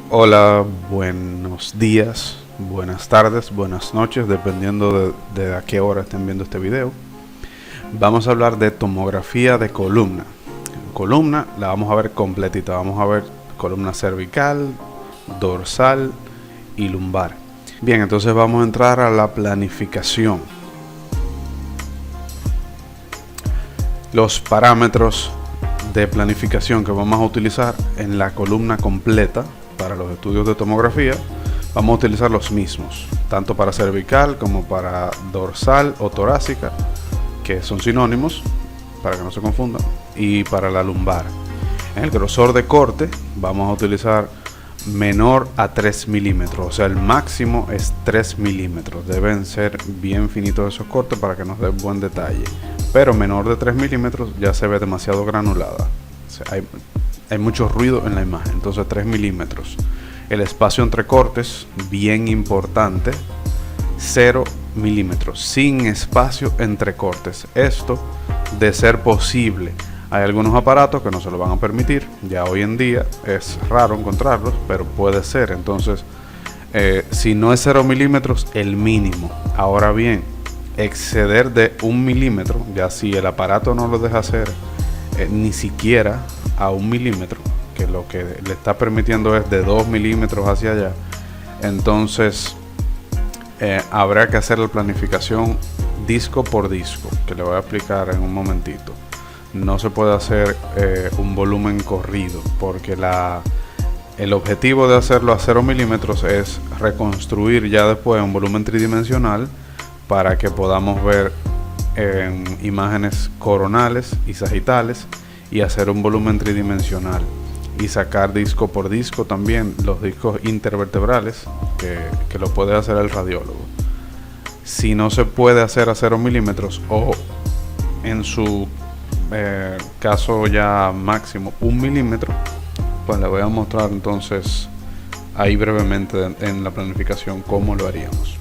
Hola, buenos días, buenas tardes, buenas noches, dependiendo de a qué hora estén viendo este video. Vamos a hablar de tomografía de columna. Columna la vamos a ver completita, vamos a ver columna cervical, dorsal y lumbar. Bien, entonces vamos a entrar a la planificación. Los parámetros de planificación que vamos a utilizar en la columna completa para los estudios de tomografía, vamos a utilizar los mismos, tanto para cervical como para dorsal o torácica, que son sinónimos, para que no se confundan, y para la lumbar. En el grosor de corte vamos a utilizar menor a 3 milímetros, o sea, el máximo es 3 milímetros. Deben ser bien finitos esos cortes para que nos dé buen detalle, pero menor de 3 milímetros ya se ve demasiado granulada, o sea, hay mucho ruido en la imagen. Entonces 3 milímetros. El espacio entre cortes, bien importante, 0 milímetros, sin espacio entre cortes. Esto, de ser posible, hay algunos aparatos que no se lo van a permitir. Ya hoy en día es raro encontrarlos, pero puede ser. Entonces, si no es 0 milímetros, el mínimo. Ahora bien, exceder de 1 milímetro, ya si el aparato no lo deja hacer ni siquiera a 1 milímetro, que lo que le está permitiendo es de 2 milímetros hacia allá, entonces habrá que hacer la planificación disco por disco, que le voy a explicar en un momentito. No se puede hacer un volumen corrido, porque el objetivo de hacerlo a 0 milímetros es reconstruir ya después un volumen tridimensional para que podamos ver imágenes coronales y sagitales y hacer un volumen tridimensional y sacar disco por disco también los discos intervertebrales, que lo puede hacer el radiólogo. Si no se puede hacer a 0 milímetros o en su caso ya máximo 1 milímetro, pues le voy a mostrar entonces ahí brevemente en la planificación cómo lo haríamos.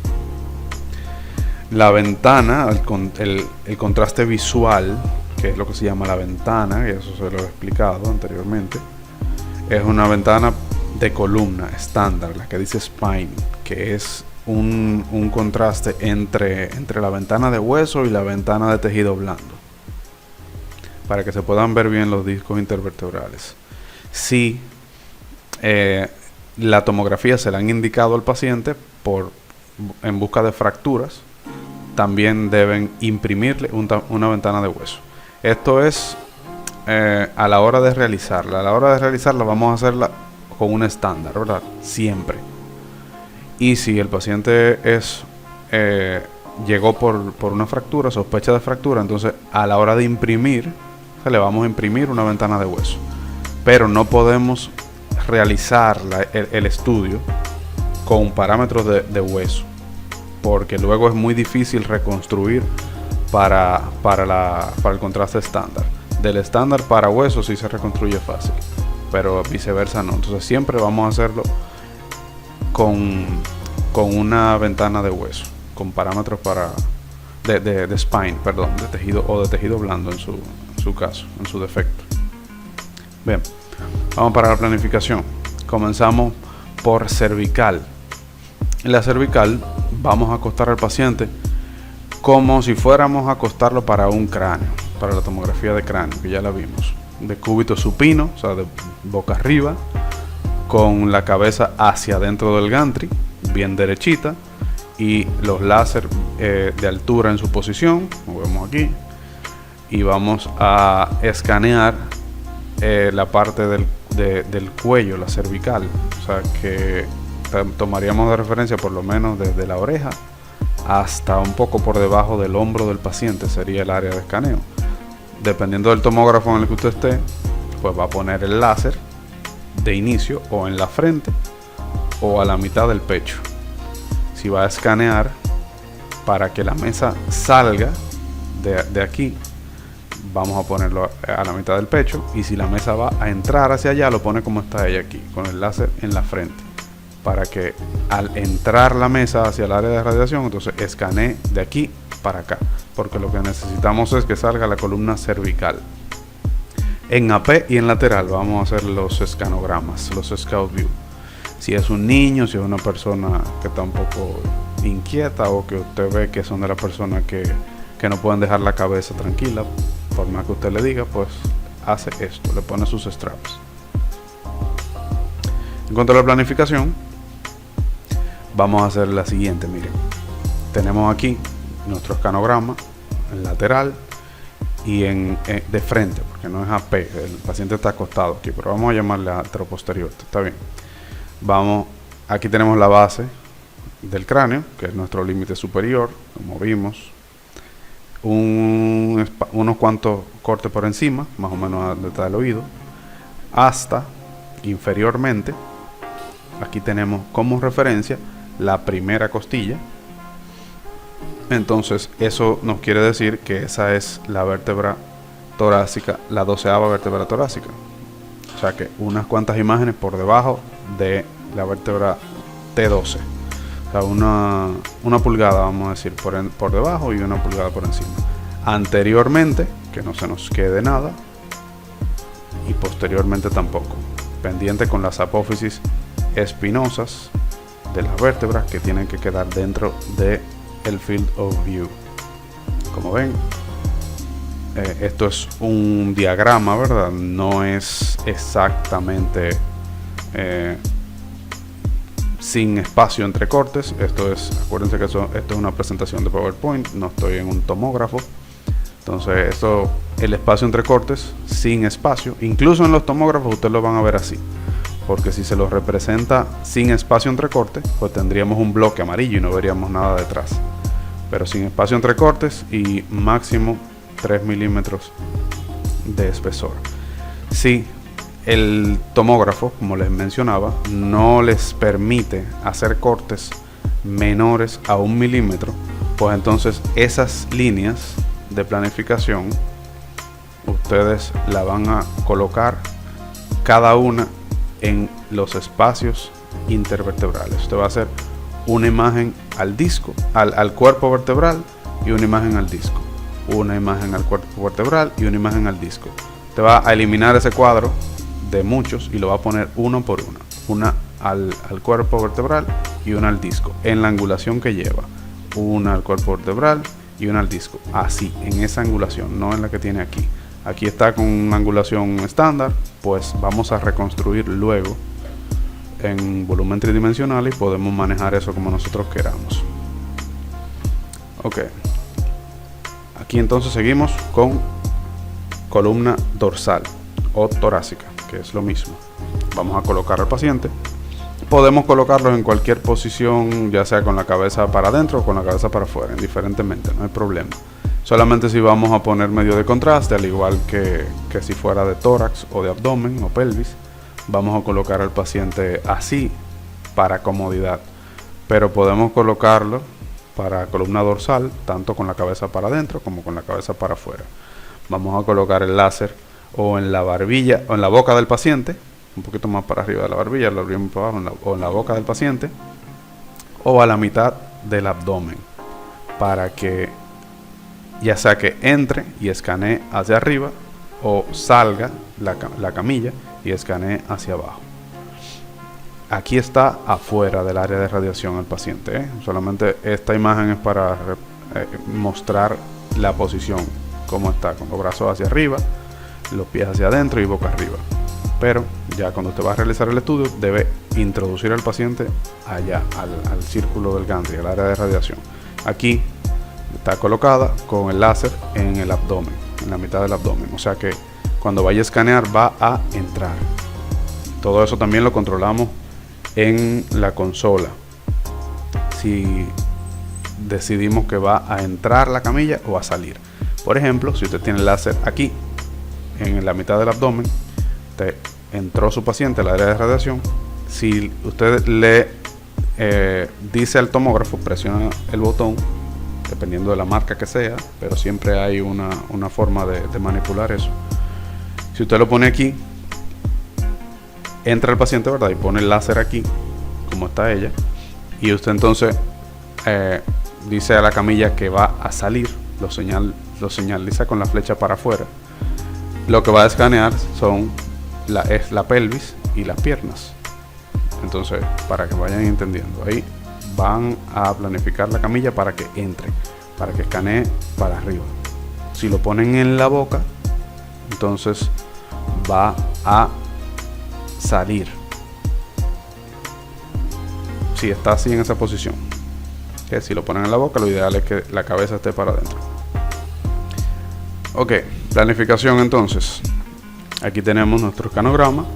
La ventana, el contraste visual, que es lo que se llama la ventana, y eso se lo he explicado anteriormente, es una ventana de columna estándar, la que dice spine, que es un contraste entre la ventana de hueso y la ventana de tejido blando, para que se puedan ver bien los discos intervertebrales. Si la tomografía se la han indicado al paciente en busca de fracturas, también deben imprimirle una ventana de hueso. Esto es a la hora de realizarla. A la hora de realizarla vamos a hacerla con un estándar, ¿verdad? Siempre. Y si el paciente llegó por una fractura, sospecha de fractura, entonces a la hora de imprimir, le vamos a imprimir una ventana de hueso. Pero no podemos realizar el estudio con parámetros de hueso, porque luego es muy difícil reconstruir para el contraste estándar. Del estándar para hueso sí se reconstruye fácil, pero viceversa no. Entonces siempre vamos a hacerlo con una ventana de hueso, con parámetros de spine, perdón, de tejido o de tejido blando en su caso, en su defecto. Bien, vamos para la planificación. Comenzamos por cervical. En la cervical vamos a acostar al paciente como si fuéramos a acostarlo para un cráneo, para la tomografía de cráneo, que ya la vimos, de cúbito supino, o sea, de boca arriba, con la cabeza hacia adentro del gantry, bien derechita, y los láser de altura en su posición, como vemos aquí, y vamos a escanear la parte del cuello, la cervical, o sea, que tomaríamos de referencia por lo menos desde la oreja hasta un poco por debajo del hombro del paciente, sería el área de escaneo. Dependiendo del tomógrafo en el que usted esté, pues va a poner el láser de inicio o en la frente o a la mitad del pecho. Si va a escanear para que la mesa salga de aquí, vamos a ponerlo a la mitad del pecho, y si la mesa va a entrar hacia allá, lo pone como está ella aquí, con el láser en la frente, para que al entrar la mesa hacia el área de radiación, entonces escanee de aquí para acá, porque lo que necesitamos es que salga la columna cervical. En AP y en lateral vamos a hacer los escanogramas, los Scout View. Si es un niño, si es una persona que está un poco inquieta, o que usted ve que son de las personas que no pueden dejar la cabeza tranquila, por más que usted le diga, pues hace esto, le pone sus straps. En cuanto a la planificación, vamos a hacer la siguiente. Miren, tenemos aquí nuestro escanograma en lateral y de frente, porque no es AP, el paciente está acostado aquí, pero vamos a llamarle anteroposterior, está bien. Aquí tenemos la base del cráneo, que es nuestro límite superior, como vimos, unos cuantos cortes por encima, más o menos detrás del oído, hasta inferiormente. Aquí tenemos como referencia la primera costilla. Entonces eso nos quiere decir que esa es la vértebra torácica, la 12ª vértebra torácica. O sea que unas cuantas imágenes por debajo de la vértebra T12. O sea, una pulgada, vamos a decir, por debajo, y una pulgada por encima. Anteriormente, que no se nos quede nada, y posteriormente tampoco. Pendiente con las apófisis espinosas de las vértebras, que tienen que quedar dentro de el field of view. Como ven, esto es un diagrama, ¿verdad? No es exactamente sin espacio entre cortes. Acuérdense que esto es una presentación de PowerPoint, no estoy en un tomógrafo. Entonces el espacio entre cortes sin espacio, incluso en los tomógrafos ustedes lo van a ver así, porque si se los representa sin espacio entre cortes, pues tendríamos un bloque amarillo y no veríamos nada detrás. Pero sin espacio entre cortes y máximo 3 milímetros de espesor. Si el tomógrafo, como les mencionaba, no les permite hacer cortes menores a 1 milímetro, pues entonces esas líneas de planificación ustedes la van a colocar cada una en los espacios intervertebrales. Usted va a hacer una imagen al disco, al cuerpo vertebral, y una imagen al disco, una imagen al cuerpo vertebral y una imagen al disco. Usted va a eliminar ese cuadro de muchos y lo va a poner uno por una al cuerpo vertebral y una al disco, en la angulación que lleva, una al cuerpo vertebral y una al disco, así, en esa angulación, no en la que tiene aquí. Aquí está con una angulación estándar, pues vamos a reconstruir luego en volumen tridimensional y podemos manejar eso como nosotros queramos. Ok, aquí entonces seguimos con columna dorsal o torácica, que es lo mismo. Vamos a colocar al paciente. Podemos colocarlo en cualquier posición, ya sea con la cabeza para adentro o con la cabeza para afuera, indiferentemente, no hay problema. Solamente si vamos a poner medio de contraste, al igual que si fuera de tórax o de abdomen o pelvis, vamos a colocar al paciente así para comodidad. Pero podemos colocarlo para columna dorsal, tanto con la cabeza para adentro como con la cabeza para afuera. Vamos a colocar el láser o en la barbilla o en la boca del paciente, un poquito más para arriba de la barbilla, lo abrimos para abajo, o en la boca del paciente, o a la mitad del abdomen, para que ya sea que entre y escanee hacia arriba, o salga la camilla y escanee hacia abajo. Aquí está afuera del área de radiación el paciente, ¿eh? Solamente esta imagen es para mostrar la posición, cómo está, con los brazos hacia arriba, los pies hacia adentro y boca arriba. Pero ya cuando usted va a realizar el estudio, debe introducir al paciente allá, al círculo del Gantry, al área de radiación. Aquí está colocada con el láser en el abdomen, en la mitad del abdomen. O sea que cuando vaya a escanear va a entrar. Todo eso también lo controlamos en la consola. Si decidimos que va a entrar la camilla o a salir. Por ejemplo, si usted tiene el láser aquí, en la mitad del abdomen, entró su paciente al área de radiación. Si usted le dice al tomógrafo, presiona el botón, dependiendo de la marca que sea, pero siempre hay una forma de manipular eso. Si usted lo pone aquí, entra el paciente, ¿verdad? Y pone el láser aquí, como está ella, y usted entonces dice a la camilla que va a salir, lo señaliza con la flecha para afuera. Lo que va a escanear es la pelvis y las piernas. Entonces, para que vayan entendiendo, ahí van a planificar la camilla para que entre, para que escanee para arriba. Si lo ponen en la boca, entonces va a salir. Si está así en esa posición, que si lo ponen en la boca, lo ideal es que la cabeza esté para adentro. Ok, planificación entonces. Aquí tenemos nuestro escanograma,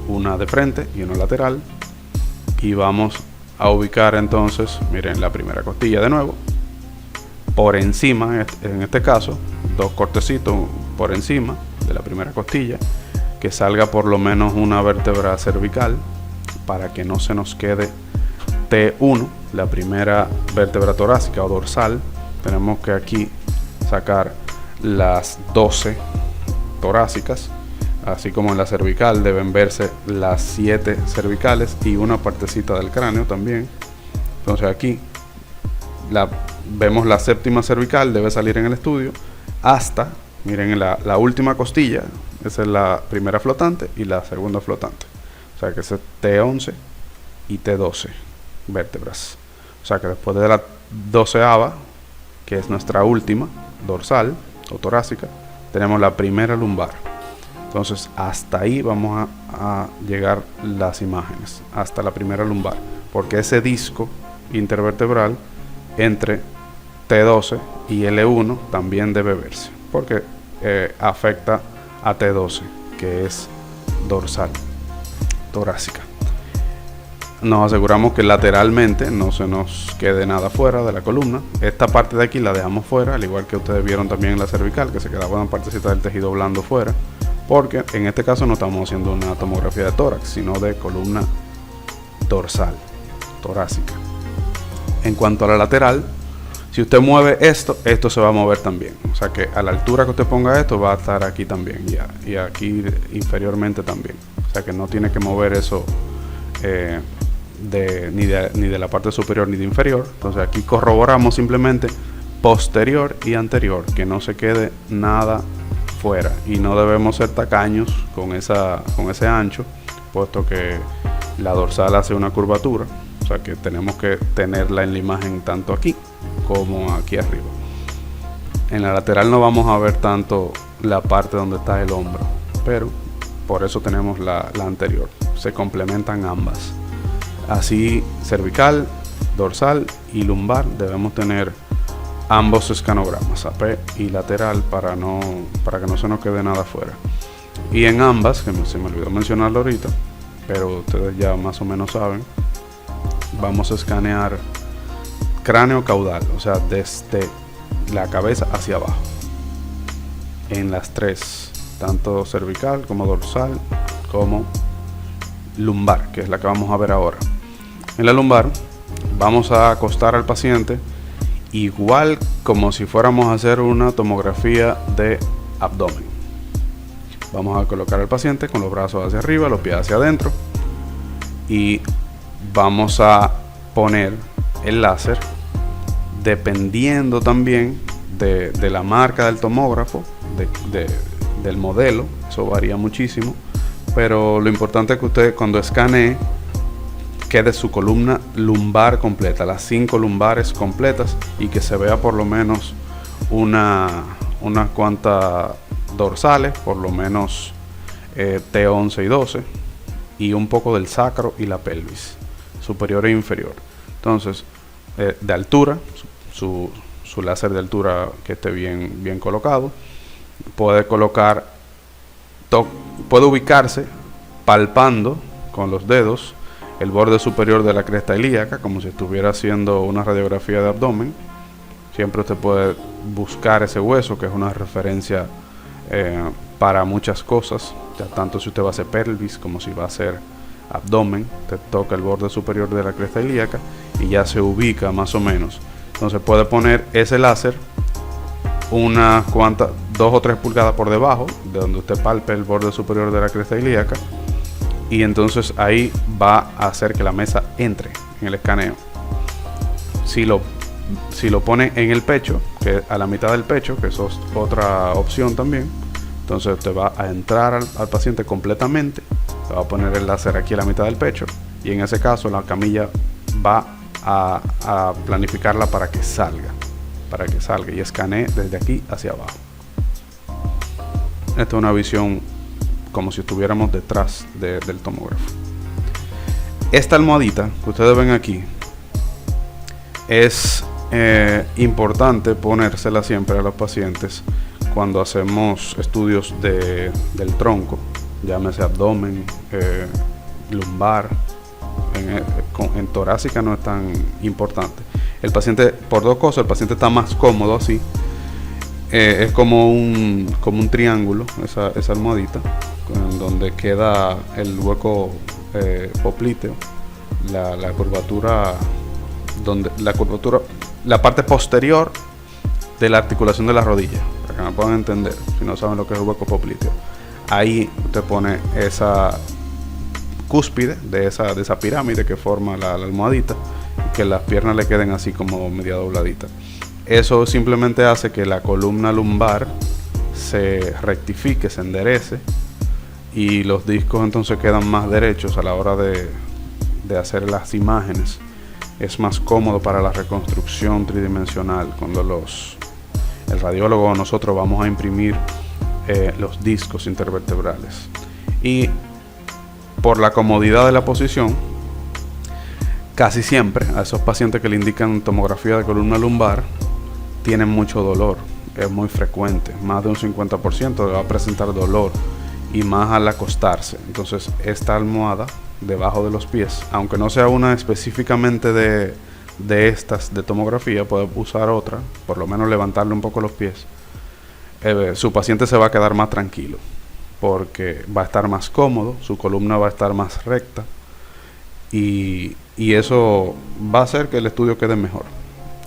una de frente y una lateral, y vamos a ubicar entonces, miren, la primera costilla de nuevo, por encima, en este caso, dos cortecitos por encima de la primera costilla, que salga por lo menos una vértebra cervical para que no se nos quede T1, la primera vértebra torácica o dorsal. Tenemos que aquí sacar las 12 torácicas, así como en la cervical deben verse las 7 cervicales y una partecita del cráneo también. Entonces aquí vemos la séptima cervical, debe salir en el estudio hasta, miren, la última costilla. Esa es la primera flotante y la segunda flotante, o sea que es T11 y T12 vértebras. O sea que después de la 12ava, que es nuestra última dorsal o torácica, tenemos la primera lumbar. Entonces hasta ahí vamos a llegar las imágenes, hasta la primera lumbar, porque ese disco intervertebral entre T12 y L1 también debe verse, porque afecta a T12, que es dorsal torácica. Nos aseguramos que lateralmente no se nos quede nada fuera de la columna. Esta parte de aquí la dejamos fuera, al igual que ustedes vieron también en la cervical, que se quedaba una partecita del tejido blando fuera, porque en este caso no estamos haciendo una tomografía de tórax, sino de columna dorsal torácica. En cuanto a la lateral, si usted mueve esto se va a mover también. O sea que a la altura que usted ponga esto va a estar aquí también, y aquí inferiormente también. O sea que no tiene que mover eso ni de la parte superior ni de inferior. Entonces aquí corroboramos simplemente posterior y anterior, que no se quede nada fuera, y no debemos ser tacaños con ese ancho, puesto que la dorsal hace una curvatura. O sea que tenemos que tenerla en la imagen tanto aquí como aquí arriba. En la lateral no vamos a ver tanto la parte donde está el hombro, pero por eso tenemos la anterior. Se complementan ambas. Así cervical, dorsal y lumbar debemos tener ambos escanogramas, AP y lateral, para que no se nos quede nada fuera. Y en ambas, que se me olvidó mencionarlo ahorita, pero ustedes ya más o menos saben, vamos a escanear cráneo caudal, o sea, desde la cabeza hacia abajo, en las tres, tanto cervical como dorsal como lumbar, que es la que vamos a ver ahora. En la lumbar vamos a acostar al paciente igual como si fuéramos a hacer una tomografía de abdomen. Vamos a colocar al paciente con los brazos hacia arriba, los pies hacia adentro, y vamos a poner el láser dependiendo también de la marca del tomógrafo, del modelo. Eso varía muchísimo, pero lo importante es que usted, cuando escanee, quede su columna lumbar completa, las 5 lumbares completas, y que se vea por lo menos unas cuantas dorsales, por lo menos T11 y 12, y un poco del sacro y la pelvis, superior e inferior. Entonces, de altura, su láser de altura que esté bien colocado, puede ubicarse palpando con los dedos el borde superior de la cresta ilíaca, como si estuviera haciendo una radiografía de abdomen. Siempre usted puede buscar ese hueso, que es una referencia para muchas cosas, ya tanto si usted va a hacer pelvis como si va a hacer abdomen. Usted toca el borde superior de la cresta ilíaca y ya se ubica más o menos. Entonces puede poner ese láser unas cuantas, 2 o 3 pulgadas por debajo de donde usted palpe el borde superior de la cresta ilíaca, y entonces ahí va a hacer que la mesa entre en el escaneo. Si lo pone en el pecho, que a la mitad del pecho, que eso es otra opción también, entonces usted va a entrar al paciente completamente, le va a poner el láser aquí a la mitad del pecho y en ese caso la camilla va a planificarla para que salga y escanee desde aquí hacia abajo. Esta es una visión como si estuviéramos detrás del tomógrafo. Esta almohadita que ustedes ven aquí es importante ponérsela siempre a los pacientes cuando hacemos estudios del tronco, llámese abdomen, lumbar. En torácica no es tan importante. El paciente, por dos cosas, el paciente está más cómodo así. Es como un triángulo, esa almohadita, en donde queda el hueco popliteo, la curvatura, la parte posterior de la articulación de la rodilla, para que me puedan entender, si no saben lo que es el hueco popliteo. Ahí usted pone esa cúspide de esa pirámide que forma la almohadita, y que las piernas le queden así como media dobladitas. Eso simplemente hace que la columna lumbar se rectifique, se enderece, y los discos entonces quedan más derechos a la hora de hacer las imágenes. Es más cómodo para la reconstrucción tridimensional cuando el radiólogo o nosotros vamos a imprimir los discos intervertebrales. Y por la comodidad de la posición, casi siempre a esos pacientes que le indican tomografía de columna lumbar tienen mucho dolor. Es muy frecuente, más de un 50% le va a presentar dolor, y más al acostarse. Entonces esta almohada debajo de los pies, aunque no sea una específicamente de estas de tomografía, puede usar otra, por lo menos levantarle un poco los pies. Su paciente se va a quedar más tranquilo, porque va a estar más cómodo, su columna va a estar más recta, y eso va a hacer que el estudio quede mejor.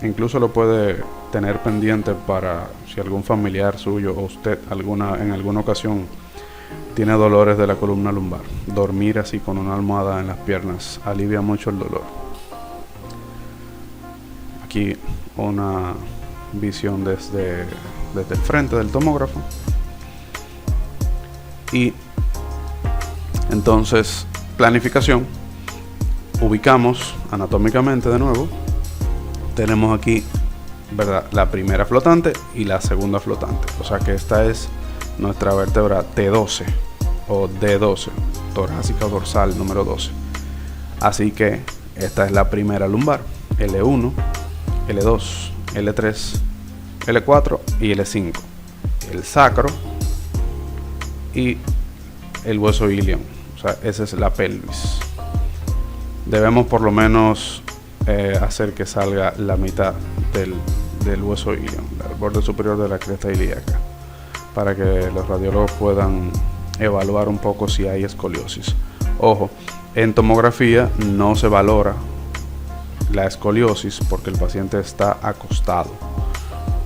Incluso lo puede tener pendiente para si algún familiar suyo o usted en alguna ocasión tiene dolores de la columna lumbar. Dormir así con una almohada en las piernas alivia mucho el dolor. Aquí una visión desde el frente del tomógrafo. Y entonces, planificación. Ubicamos anatómicamente de nuevo. Tenemos aquí, ¿verdad?, la primera flotante y la segunda flotante. O sea que esta es nuestra vértebra T12 o D12, torácica dorsal número 12. Así que esta es la primera lumbar, L1, L2, L3, L4 y L5. El sacro y el hueso ilion. O sea, esa es la pelvis. Debemos por lo menos hacer que salga la mitad del hueso ilion, el borde superior de la cresta ilíaca, para que los radiólogos puedan evaluar un poco si hay escoliosis. Ojo, en tomografía no se valora la escoliosis porque el paciente está acostado.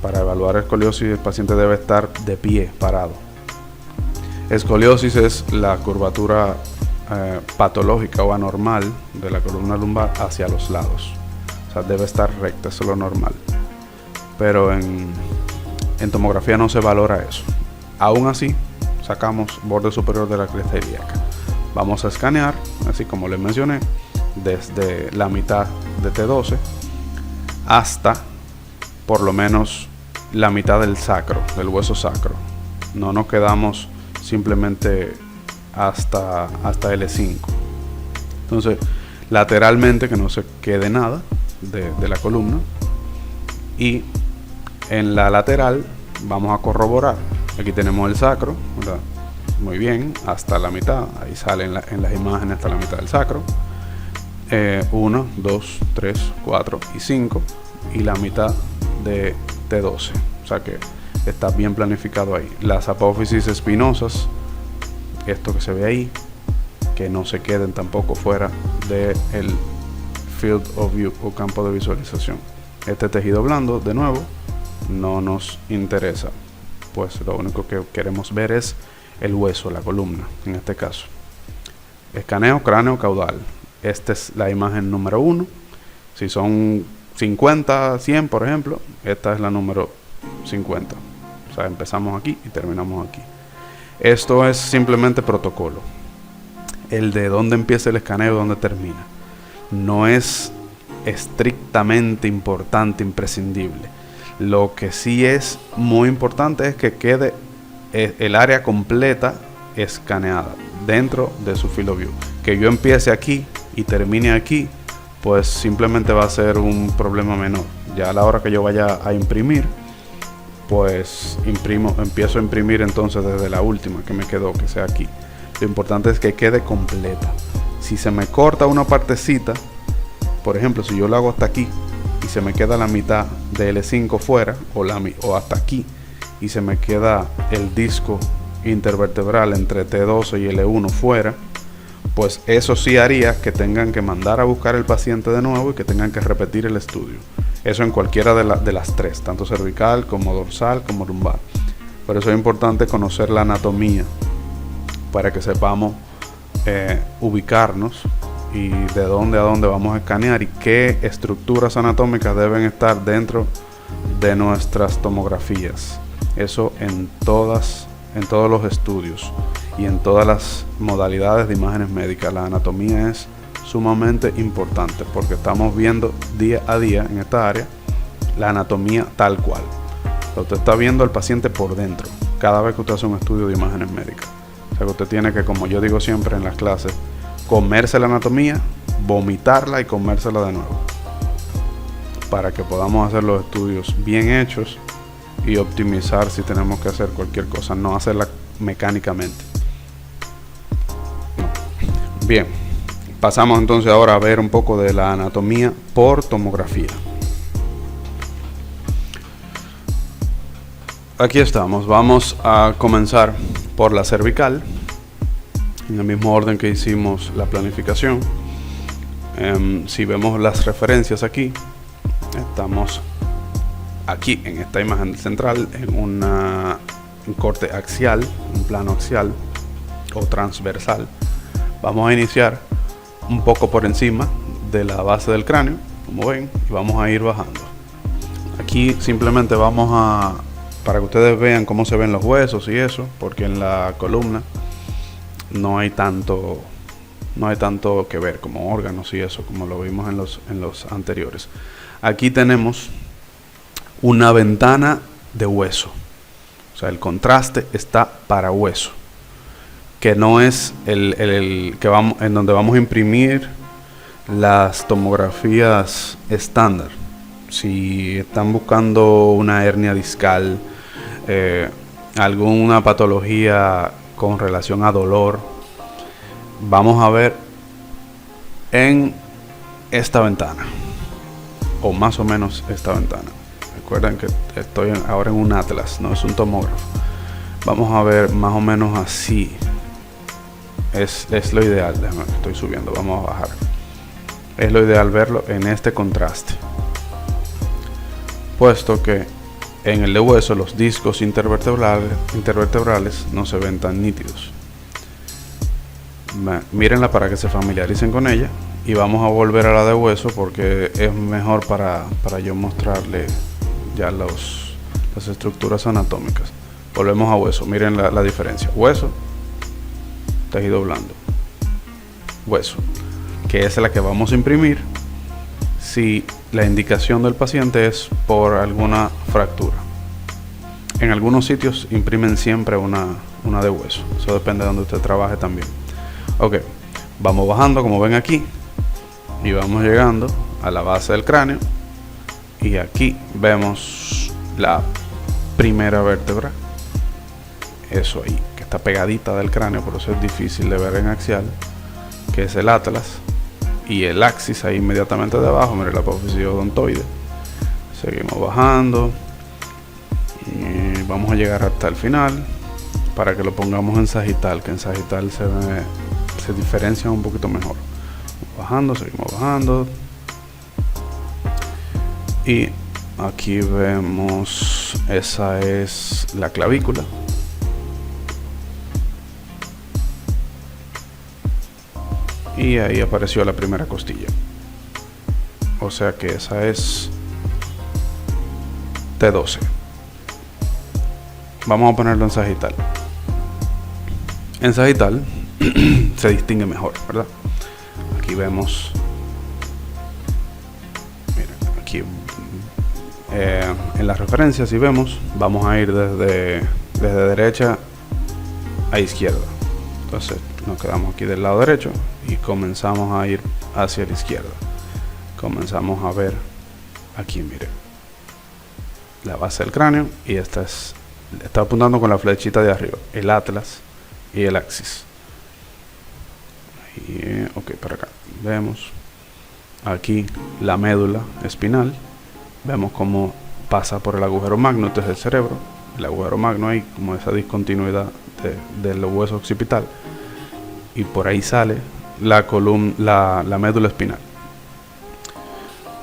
Para evaluar escoliosis, el paciente debe estar de pie, parado. Escoliosis es la curvatura patológica o anormal de la columna lumbar hacia los lados. O sea, debe estar recta, eso es lo normal. Pero en tomografía no se valora eso. Aún así, sacamos borde superior de la cresta ilíaca. Vamos a escanear, así como les mencioné, desde la mitad de T12 hasta por lo menos la mitad del sacro, del hueso sacro. No nos quedamos simplemente hasta L5. Entonces, lateralmente, que no se quede nada de la columna, y en la lateral vamos a corroborar. Aquí tenemos el sacro, ¿verdad? Muy bien, hasta la mitad. Ahí sale en las imágenes hasta la mitad del sacro. 1, 2, 3, 4 y 5, y la mitad de T12. O sea que está bien planificado ahí. Las apófisis espinosas, esto que se ve ahí, que no se queden tampoco fuera del field of view o campo de visualización. Este tejido blando, de nuevo, no nos interesa, pues lo único que queremos ver es el hueso, la columna, en este caso. Escaneo cráneo caudal. Esta es la imagen número 1. Si son 50, 100, por ejemplo, esta es la número 50. O sea, empezamos aquí y terminamos aquí. Esto es simplemente protocolo. el de dónde empieza el escaneo y dónde termina. No es estrictamente importante, imprescindible. Lo que sí es muy importante es que quede el área completa escaneada dentro de su Field of View. Que yo empiece aquí y termine aquí, pues simplemente va a ser un problema menor. Ya a la hora que yo vaya a imprimir, pues empiezo a imprimir entonces desde la última que me quedó, que sea aquí. Lo importante es que quede completa. Si se me corta una partecita, por ejemplo, si yo lo hago hasta aquí y se me queda la mitad de L5 fuera, o hasta aquí, y se me queda el disco intervertebral entre T12 y L1 fuera, pues eso sí haría que tengan que mandar a buscar el paciente de nuevo y que tengan que repetir el estudio. Eso en cualquiera de las tres, tanto cervical como dorsal como lumbar. Por eso es importante conocer la anatomía para que sepamos ubicarnos y de dónde a dónde vamos a escanear y qué estructuras anatómicas deben estar dentro de nuestras tomografías. Eso en todos los estudios y en todas las modalidades de imágenes médicas. La anatomía es sumamente importante porque estamos viendo día a día en esta área la anatomía tal cual. Usted está viendo al paciente por dentro cada vez que usted hace un estudio de imágenes médicas. O sea que usted tiene que, como yo digo siempre en las clases, comerse la anatomía, vomitarla y comérsela de nuevo para que podamos hacer los estudios bien hechos y optimizar si tenemos que hacer cualquier cosa, no hacerla mecánicamente. Bien, pasamos entonces ahora a ver un poco de la anatomía por tomografía. Aquí estamos, vamos a comenzar por la cervical, en el mismo orden que hicimos la planificación. Si vemos las referencias aquí, estamos aquí en esta imagen central en un corte axial, un plano axial o transversal. Vamos a iniciar un poco por encima de la base del cráneo, como ven, y vamos a ir bajando. Aquí simplemente vamos para que ustedes vean cómo se ven los huesos y eso, porque en la columna no hay tanto que ver como órganos y eso, como lo vimos en los anteriores. Aquí tenemos una ventana de hueso, o sea, el contraste está para hueso, que no es el que vamos, en donde vamos a imprimir las tomografías estándar. Si están buscando una hernia discal, alguna patología con relación a dolor, vamos a ver en esta ventana, o más o menos esta ventana. Recuerden que estoy ahora en un atlas, no es un tomógrafo. Vamos a ver más o menos así. Es lo ideal. Estoy subiendo, vamos a bajar. Es lo ideal verlo en este contraste, puesto que en el de hueso los discos intervertebrales no se ven tan nítidos. Mírenla para que se familiaricen con ella, y vamos a volver a la de hueso porque es mejor para yo mostrarle ya las estructuras anatómicas. Volvemos a hueso, miren la diferencia. Hueso, tejido blando, hueso, que es la que vamos a imprimir si la indicación del paciente es por alguna fractura. En algunos sitios imprimen siempre una de hueso, eso depende de donde usted trabaje también. Ok, vamos bajando como ven aquí y vamos llegando a la base del cráneo, y aquí vemos la primera vértebra, eso ahí, que está pegadita del cráneo, por eso es difícil de ver en axial, que es el atlas, y el axis ahí inmediatamente debajo, mire la apófisis odontoide. Seguimos bajando y vamos a llegar hasta el final para que lo pongamos en sagital, que en sagital se diferencia un poquito mejor. Bajando, seguimos bajando, y aquí vemos, esa es la clavícula. Y ahí apareció la primera costilla, o sea que esa es T12. Vamos a ponerlo en sagital. En sagital se distingue mejor, ¿verdad? Aquí vemos, miren, aquí en las referencias, si vemos, vamos a ir desde derecha a izquierda. Entonces nos quedamos aquí del lado derecho y comenzamos a ir hacia la izquierda. Comenzamos a ver aquí, miren, la base del cráneo, y está apuntando con la flechita de arriba, el atlas y el axis. Y, ok, para acá vemos aquí la médula espinal, vemos cómo pasa por el agujero magno. Este es el cerebro, el agujero magno, hay como esa discontinuidad del hueso occipital, y por ahí sale la médula espinal.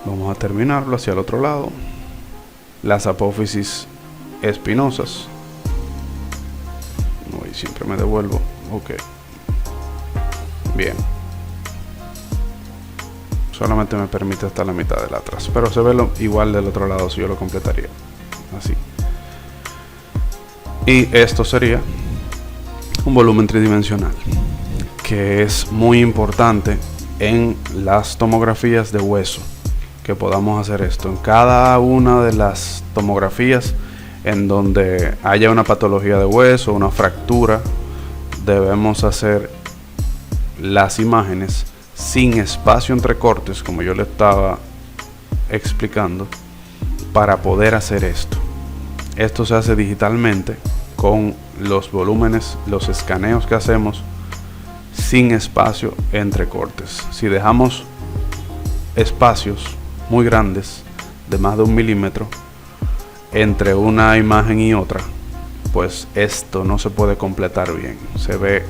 Vamos a terminarlo hacia el otro lado, las apófisis espinosas. No, y siempre me devuelvo. Ok, bien, solamente me permite hasta la mitad del atrás, pero se ve igual del otro lado si yo lo completaría así. Y esto sería un volumen tridimensional, que es muy importante en las tomografías de hueso, que podamos hacer esto. En cada una de las tomografías en donde haya una patología de hueso, una fractura, debemos hacer las imágenes sin espacio entre cortes, como yo le estaba explicando, para poder hacer esto. Esto se hace digitalmente con los volúmenes, los escaneos que hacemos sin espacio entre cortes. Si dejamos espacios muy grandes de más de 1 milímetro entre una imagen y otra, pues esto no se puede completar bien. Se ve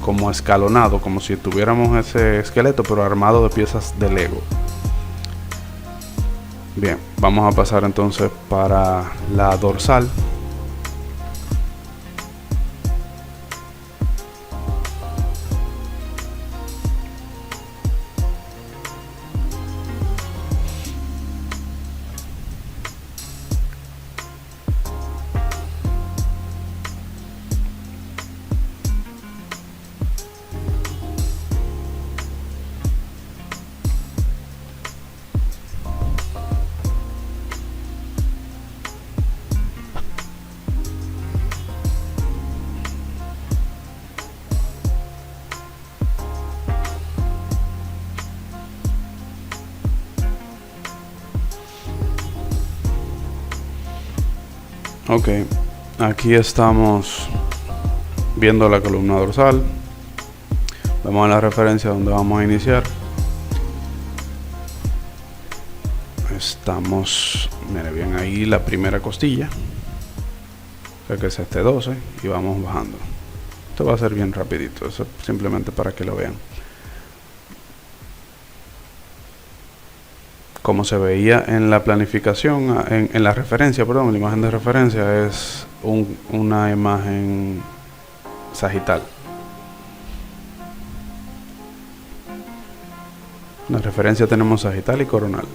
como escalonado, como si tuviéramos ese esqueleto pero armado de piezas de Lego. Bien, vamos a pasar entonces para la dorsal. Ok, aquí estamos viendo la columna dorsal. Vamos a la referencia donde vamos a iniciar. Estamos, mire bien ahí, la primera costilla, que es este 12, y vamos bajando. Esto va a ser bien rapidito, eso simplemente para que lo vean. Como se veía en la planificación, en la referencia, perdón, en la imagen de referencia, es una imagen sagital. En la referencia tenemos sagital y coronal.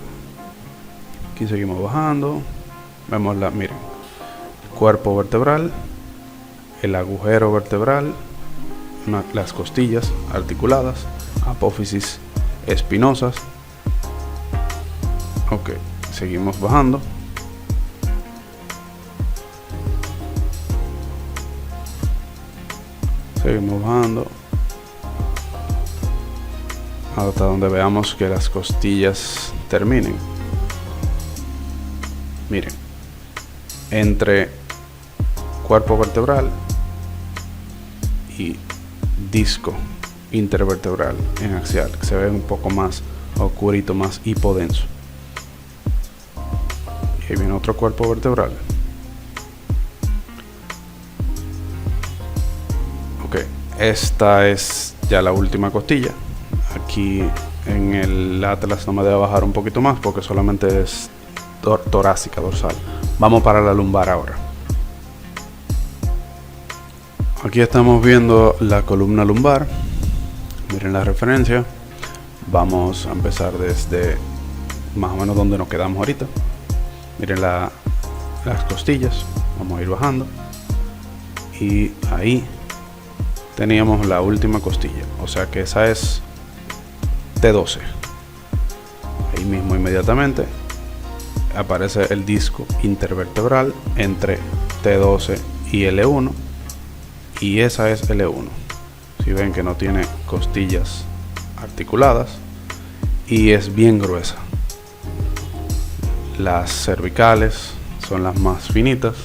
Aquí seguimos bajando. Vemos miren, el cuerpo vertebral, el agujero vertebral, las costillas articuladas, apófisis espinosas. Ok, seguimos bajando. Seguimos bajando hasta donde veamos que las costillas terminen. Miren, entre cuerpo vertebral y disco intervertebral en axial, que se ve un poco más oscurito, más hipodenso. Y ahí viene otro cuerpo vertebral. Ok, esta es ya la última costilla. Aquí en el atlas no me debe bajar un poquito más porque solamente es torácica, dorsal. Vamos para la lumbar ahora. Aquí estamos viendo la columna lumbar. Miren la referencia. Vamos a empezar desde más o menos donde nos quedamos ahorita. Miren las costillas. Vamos a ir bajando. Y ahí teníamos la última costilla, o sea que esa es T12. Ahí mismo inmediatamente aparece el disco intervertebral entre T12 y L1, y esa es L1. Si ven que no tiene costillas articuladas y es bien gruesa. Las cervicales son las más finitas,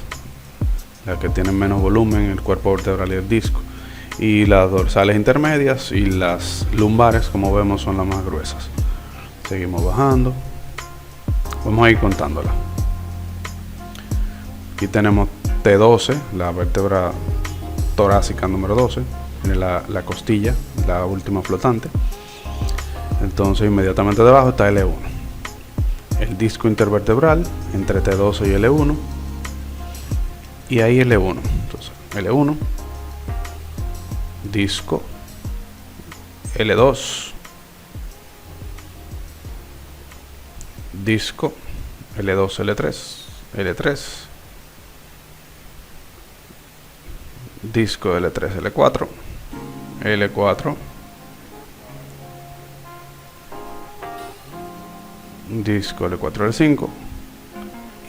las que tienen menos volumen en el cuerpo vertebral y el disco, y las dorsales intermedias y las lumbares, como vemos, son las más gruesas. Seguimos bajando, vamos a ir contándola. Aquí tenemos T12, la vértebra torácica número 12, tiene la costilla, la última flotante. Entonces inmediatamente debajo está L1, el disco intervertebral entre T12 y L1, y ahí L1. Entonces L1, disco, L2, disco, L2, L3, L3, disco, L3, L4, L4, disco, L4, L5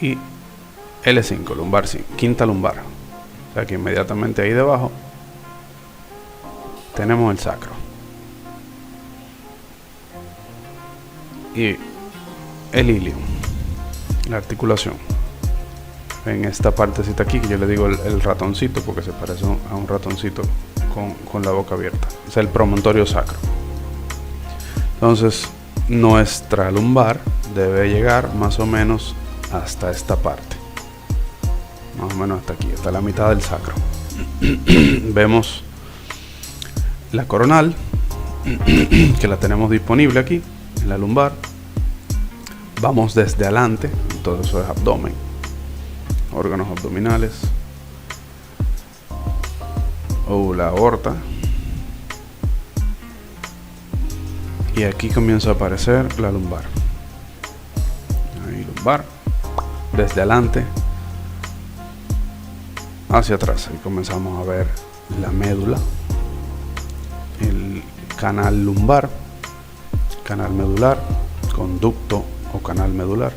y L5, lumbar, quinta lumbar. O sea que inmediatamente ahí debajo tenemos el sacro y el ilium, la articulación. En esta partecita aquí, que yo le digo el ratoncito porque se parece a un ratoncito con la boca abierta, es el promontorio sacro. Entonces nuestra lumbar debe llegar más o menos hasta esta parte, más o menos hasta aquí, hasta la mitad del sacro. Vemos la coronal, que la tenemos disponible aquí en la lumbar. Vamos desde adelante, todo eso es abdomen, órganos abdominales, o la aorta, y aquí comienza a aparecer la lumbar. Ahí lumbar, desde adelante hacia atrás, y comenzamos a ver la médula, el canal lumbar, canal medular, conducto o canal medular.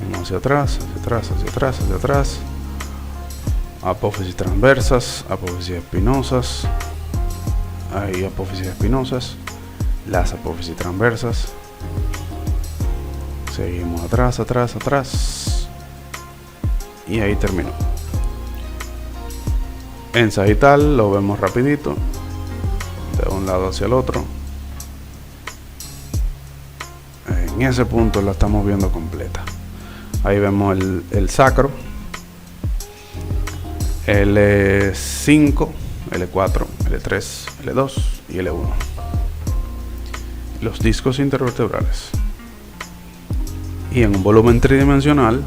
Vamos hacia atrás, hacia atrás, hacia atrás, hacia atrás. Apófisis transversas, apófisis espinosas. Hay apófisis espinosas, las apófisis transversas. Seguimos atrás, atrás, atrás. Y ahí terminó. En sagital lo vemos rapidito, de un lado hacia el otro. En ese punto la estamos viendo completa. Ahí vemos el sacro, L5, L4, L3, L2 y L1. Los discos intervertebrales. Y en un volumen tridimensional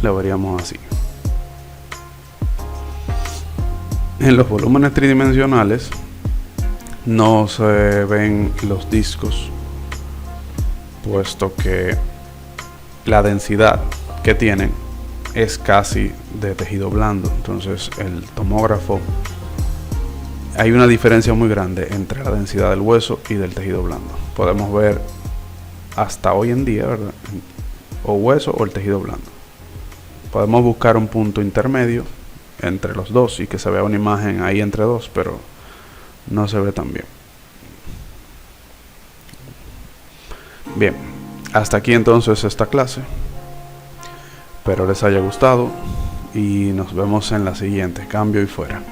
lo veríamos así. En los volúmenes tridimensionales no se ven los discos, puesto que la densidad que tienen es casi de tejido blando. Entonces el tomógrafo, hay una diferencia muy grande entre la densidad del hueso y del tejido blando. Podemos ver hasta hoy en día, ¿verdad?, o hueso o el tejido blando. Podemos buscar un punto intermedio entre los dos y que se vea una imagen ahí entre dos, pero no se ve tan bien. Bien, hasta aquí entonces esta clase. Espero les haya gustado y nos vemos en la siguiente. Cambio y fuera.